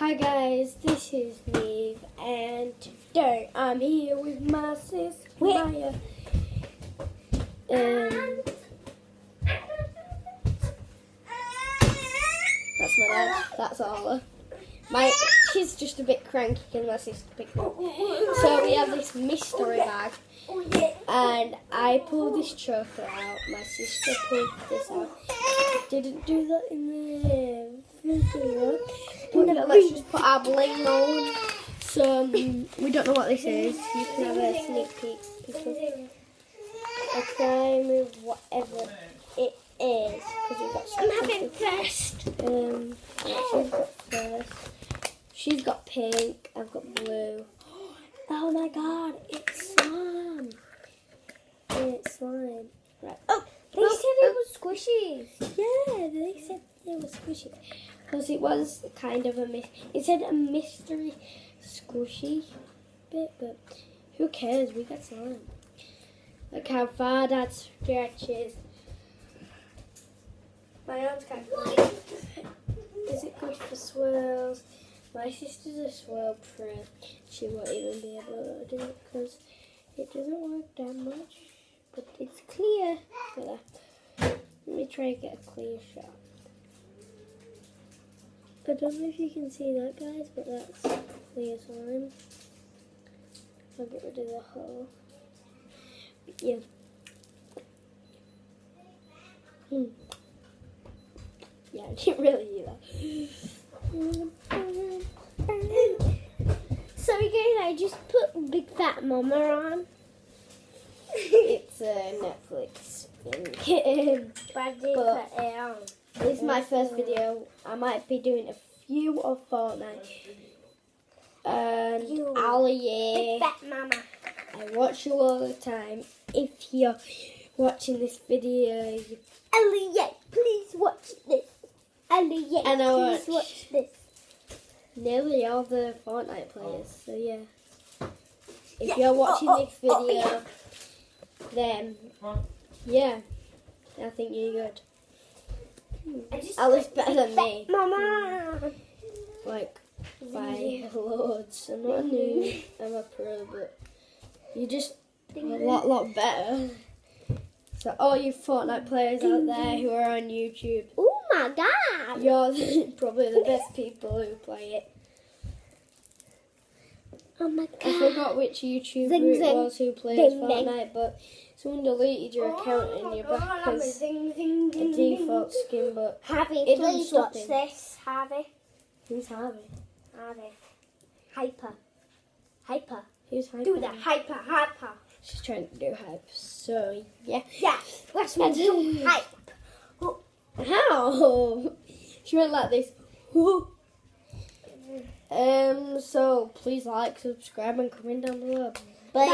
Hi guys, this is Neve, and today I'm here with my sis Maya. That's my dad. That's Arla. She's just a bit cranky because my sister picked her up. So we have this mystery bag, and I pulled this chocolate out. My sister pulled this out. Didn't do that in the video. But let's just put our bling on. So we don't know what this is. You can have a sneak peek. I'll try and move whatever it is because we've got. I'm having first. She's got first. She's got pink. I've got blue. Oh my god! It's slime. It's slime. Right. Oh, they said it was squishies. Yeah, they said it was squishy. Because it was kind of it said a mystery squishy bit, but who cares? We got slime. Look how far that stretches. My arm's kind of big. Is it good for swirls? My sister's a swirl pro. She won't even be able to do it because it doesn't work that much. But it's clear. Let me try and get a clear shot. I don't know if you can see that, guys, but that's clear slime. I'll get rid of the hole. Yeah. Yeah, I didn't really do that. Sorry guys, I just put Big Fat Mama on. It's a Netflix thing. But put it on. This is my first video. I might be doing a few of Fortnite. And Ali, Big Fat Mama. I watch you all the time. If you're watching this video, Elliot, please watch this. Elliot, and I please watch this. Nearly all the Fortnite players, so yeah. If you're watching this video, then yeah, I think you're good. At least better than me. Mama. Like, by loads. I'm not a noob, I'm a pro, but you're just a lot better. So all you Fortnite players out there who are on YouTube, Oh my god! you're probably the best people who play it. Oh my god! I forgot which YouTuber Zing, it zing. was who plays Ding, Fortnite, but someone deleted your account and you're back as a default skin, but Harvey, it doesn't please stop watch him. this. Harvey. Who's Harvey? Harvey. Hyper. Hyper. Who's Hyper? Do the hyper. She's trying to do hype, so yeah. Yeah, let's do hype. How? She went like this. So please like, subscribe, and comment down below. Bye.